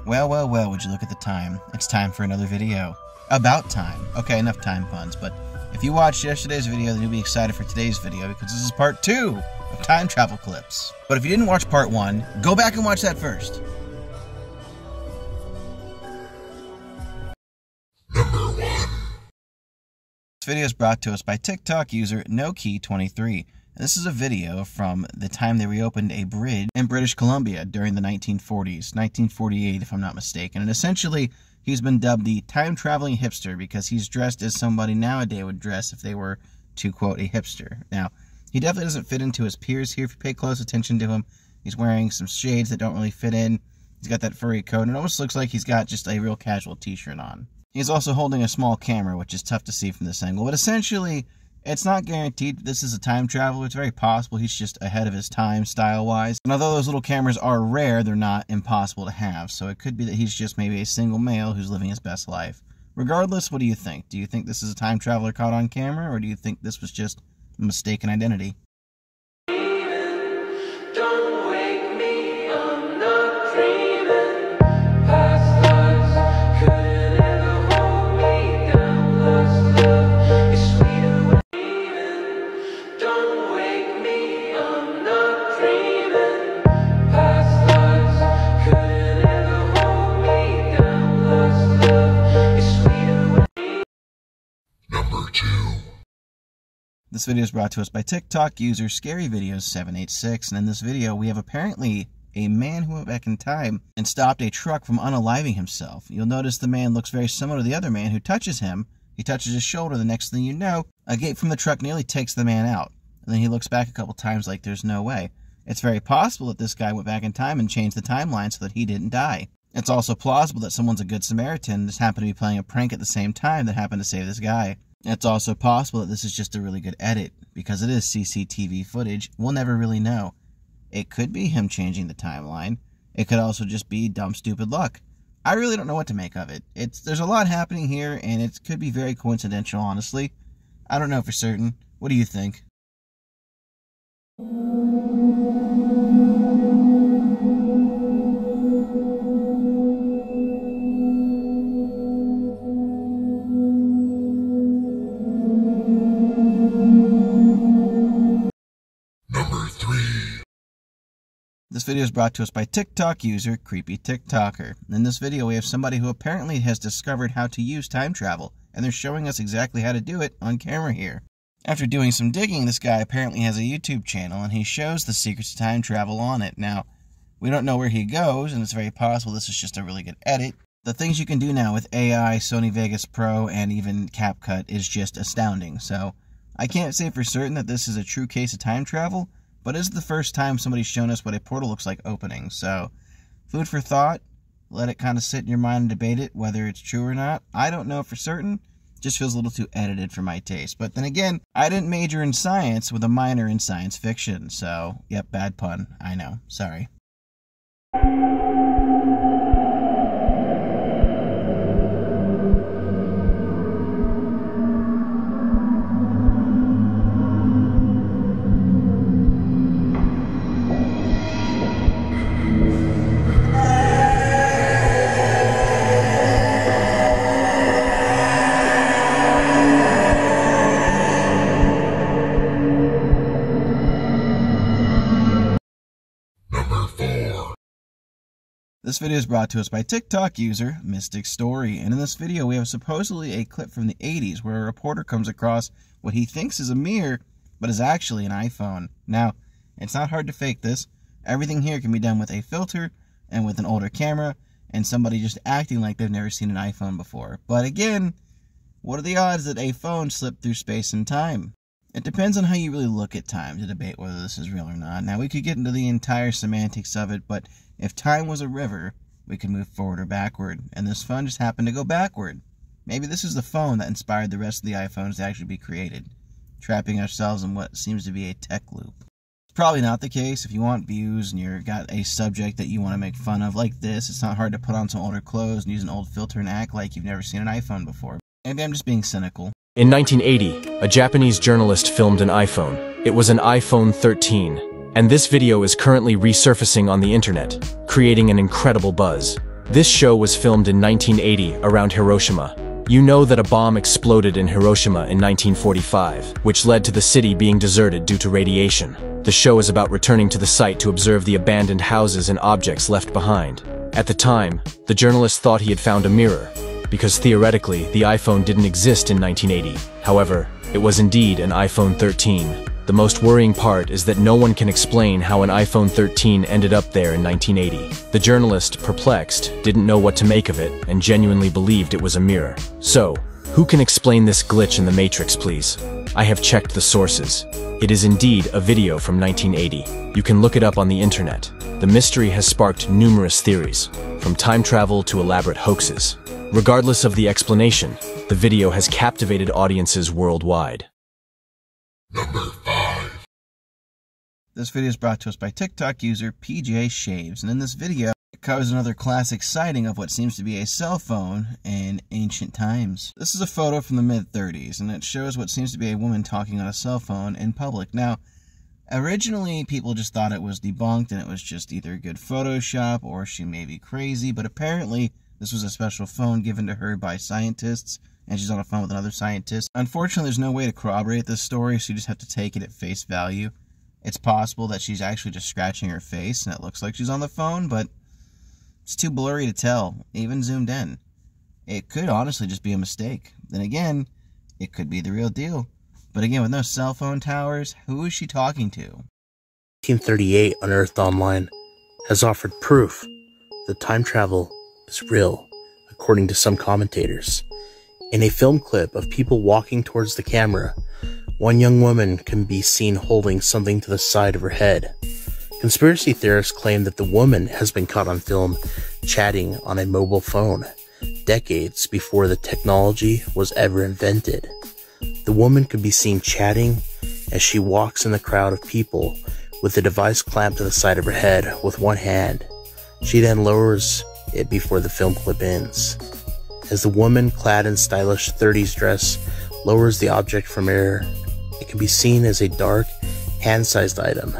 Well, well, well, would you look at the time? It's time for another video. About time. Okay, enough time puns, but if you watched yesterday's video, then you'll be excited for today's video because this is part 2 of time travel clips. But if you didn't watch part 1, go back and watch that first. Number 1. This video is brought to us by TikTok user NoKey23. This is a video from the time they reopened a bridge in British Columbia during the 1940s, 1948 if I'm not mistaken. And essentially, he's been dubbed the time-traveling hipster because he's dressed as somebody nowadays would dress if they were, to quote, a hipster. Now, he definitely doesn't fit into his peers here if you pay close attention to him. He's wearing some shades that don't really fit in. He's got that furry coat, and it almost looks like he's got just a real casual t-shirt on. He's also holding a small camera, which is tough to see from this angle, but essentially, it's not guaranteed that this is a time traveler. It's very possible he's just ahead of his time, style-wise. And although those little cameras are rare, they're not impossible to have. So it could be that he's just maybe a single male who's living his best life. Regardless, what do you think? Do you think this is a time traveler caught on camera, or do you think this was just a mistaken identity? This video is brought to us by TikTok user ScaryVideos786, and in this video we have apparently a man who went back in time and stopped a truck from unaliving himself. You'll notice the man looks very similar to the other man who touches him. He touches his shoulder. The next thing you know, a gate from the truck nearly takes the man out. And then he looks back a couple times like there's no way. It's very possible that this guy went back in time and changed the timeline so that he didn't die. It's also plausible that someone's a good Samaritan and just happened to be playing a prank at the same time that happened to save this guy. It's also possible that this is just a really good edit, because it is CCTV footage. We'll never really know. It could be him changing the timeline. It could also just be dumb, stupid luck. I really don't know what to make of it. There's a lot happening here, and it could be very coincidental, honestly. I don't know for certain. What do you think? This video is brought to us by TikTok user Creepy TikToker. In this video, we have somebody who apparently has discovered how to use time travel, and they're showing us exactly how to do it on camera here. After doing some digging, this guy apparently has a YouTube channel, and he shows the secrets to time travel on it. Now, we don't know where he goes, and it's very possible this is just a really good edit. The things you can do now with AI, Sony Vegas Pro, and even CapCut is just astounding. So, I can't say for certain that this is a true case of time travel, but it's the first time somebody's shown us what a portal looks like opening. So, food for thought. Let it kind of sit in your mind and debate it, whether it's true or not. I don't know for certain. Just feels a little too edited for my taste. But then again, I didn't major in science with a minor in science fiction. So, yep, bad pun. I know. Sorry. This video is brought to us by TikTok user Mystic Story, and in this video we have supposedly a clip from the 80s where a reporter comes across what he thinks is a mirror, but is actually an iPhone. Now, it's not hard to fake this. Everything here can be done with a filter and with an older camera and somebody just acting like they've never seen an iPhone before. But again, what are the odds that a phone slipped through space and time? It depends on how you really look at time to debate whether this is real or not. Now, we could get into the entire semantics of it, but if time was a river, we could move forward or backward, and this phone just happened to go backward. Maybe this is the phone that inspired the rest of the iPhones to actually be created, trapping ourselves in what seems to be a tech loop. It's probably not the case. If you want views and you've got a subject that you want to make fun of like this, it's not hard to put on some older clothes and use an old filter and act like you've never seen an iPhone before. Maybe I'm just being cynical. In 1980, a Japanese journalist filmed an iPhone. It was an iPhone 13, and this video is currently resurfacing on the internet, creating an incredible buzz. This show was filmed in 1980 around Hiroshima. You know that a bomb exploded in Hiroshima in 1945, which led to the city being deserted due to radiation. The show is about returning to the site to observe the abandoned houses and objects left behind. At the time, the journalist thought he had found a mirror, because theoretically, the iPhone didn't exist in 1980. However, it was indeed an iPhone 13. The most worrying part is that no one can explain how an iPhone 13 ended up there in 1980. The journalist, perplexed, didn't know what to make of it and genuinely believed it was a mirror. So, who can explain this glitch in the Matrix, please? I have checked the sources. It is indeed a video from 1980. You can look it up on the internet. The mystery has sparked numerous theories, from time travel to elaborate hoaxes. Regardless of the explanation, the video has captivated audiences worldwide. Number 5. This video is brought to us by TikTok user PJ Shaves, and in this video, it covers another classic sighting of what seems to be a cell phone in ancient times. This is a photo from the mid-30s, and it shows what seems to be a woman talking on a cell phone in public. Now, originally, people just thought it was debunked, and it was just either good Photoshop or she may be crazy, but apparently, this was a special phone given to her by scientists, and she's on a phone with another scientist. Unfortunately, there's no way to corroborate this story, so you just have to take it at face value. It's possible that she's actually just scratching her face, and it looks like she's on the phone, but it's too blurry to tell, even zoomed in. It could honestly just be a mistake. Then again, it could be the real deal. But again, with no cell phone towers, who is she talking to? 1938 Unearthed Online has offered proof that time travel is real, according to some commentators. In a film clip of people walking towards the camera, one young woman can be seen holding something to the side of her head. Conspiracy theorists claim that the woman has been caught on film chatting on a mobile phone, decades before the technology was ever invented. The woman could be seen chatting as she walks in the crowd of people with the device clamped to the side of her head with one hand. She then lowers it before the film clip ends. As the woman, clad in stylish 30s dress, lowers the object from air, it can be seen as a dark, hand-sized item,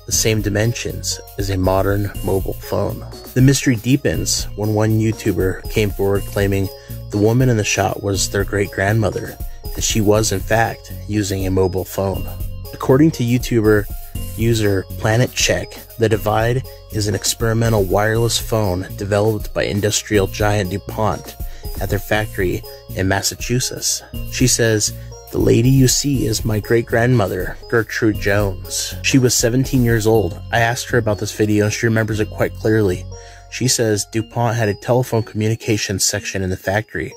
the same dimensions as a modern mobile phone. The mystery deepens when one YouTuber came forward claiming the woman in the shot was their great-grandmother, and she was in fact using a mobile phone. According to YouTuber user Planet Check, the Divide is an experimental wireless phone developed by industrial giant DuPont at their factory in Massachusetts. She says, "The lady you see is my great-grandmother, Gertrude Jones. She was 17 years old. I asked her about this video and she remembers it quite clearly. She says DuPont had a telephone communications section in the factory.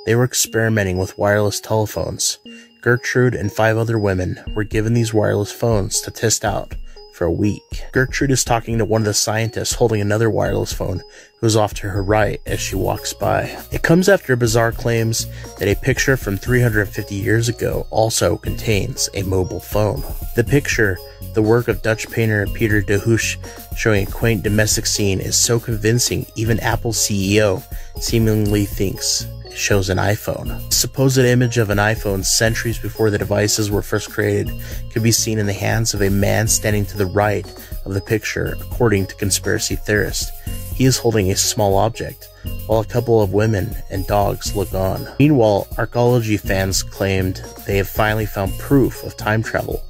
They were experimenting with wireless telephones. Gertrude and 5 other women were given these wireless phones to test out for a week. Gertrude is talking to one of the scientists holding another wireless phone who is off to her right as she walks by. It comes after bizarre claims that a picture from 350 years ago also contains a mobile phone. The picture, the work of Dutch painter Peter de Hooch, showing a quaint domestic scene, is so convincing even Apple's CEO seemingly thinks it shows an iPhone. The supposed image of an iPhone centuries before the devices were first created could be seen in the hands of a man standing to the right of the picture, according to conspiracy theorists. He is holding a small object, while a couple of women and dogs look on. Meanwhile, archaeology fans claimed they have finally found proof of time travel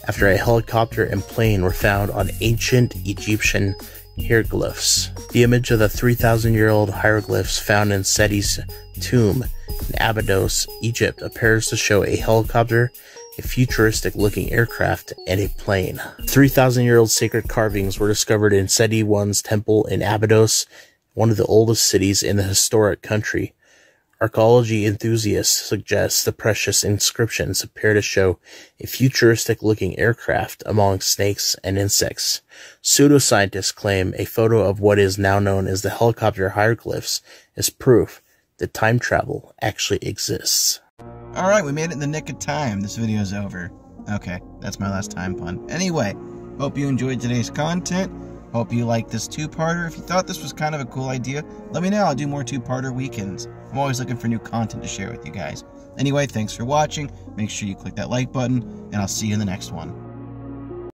after a helicopter and plane were found on ancient Egyptian hieroglyphs. The image of the 3,000-year-old hieroglyphs found in Seti's tomb in Abydos, Egypt, appears to show a helicopter, a futuristic-looking aircraft, and a plane. 3,000-year-old sacred carvings were discovered in Seti I's temple in Abydos, one of the oldest cities in the historic country. Archaeology enthusiasts suggest the precious inscriptions appear to show a futuristic-looking aircraft among snakes and insects. Pseudoscientists claim a photo of what is now known as the helicopter hieroglyphs is proof that time travel actually exists. Alright, we made it in the nick of time. This video is over. Okay, that's my last time pun. Anyway, hope you enjoyed today's content. Hope you liked this two-parter. If you thought this was kind of a cool idea, let me know. I'll do more two-parter weekends. I'm always looking for new content to share with you guys. Anyway, thanks for watching. Make sure you click that like button, and I'll see you in the next one.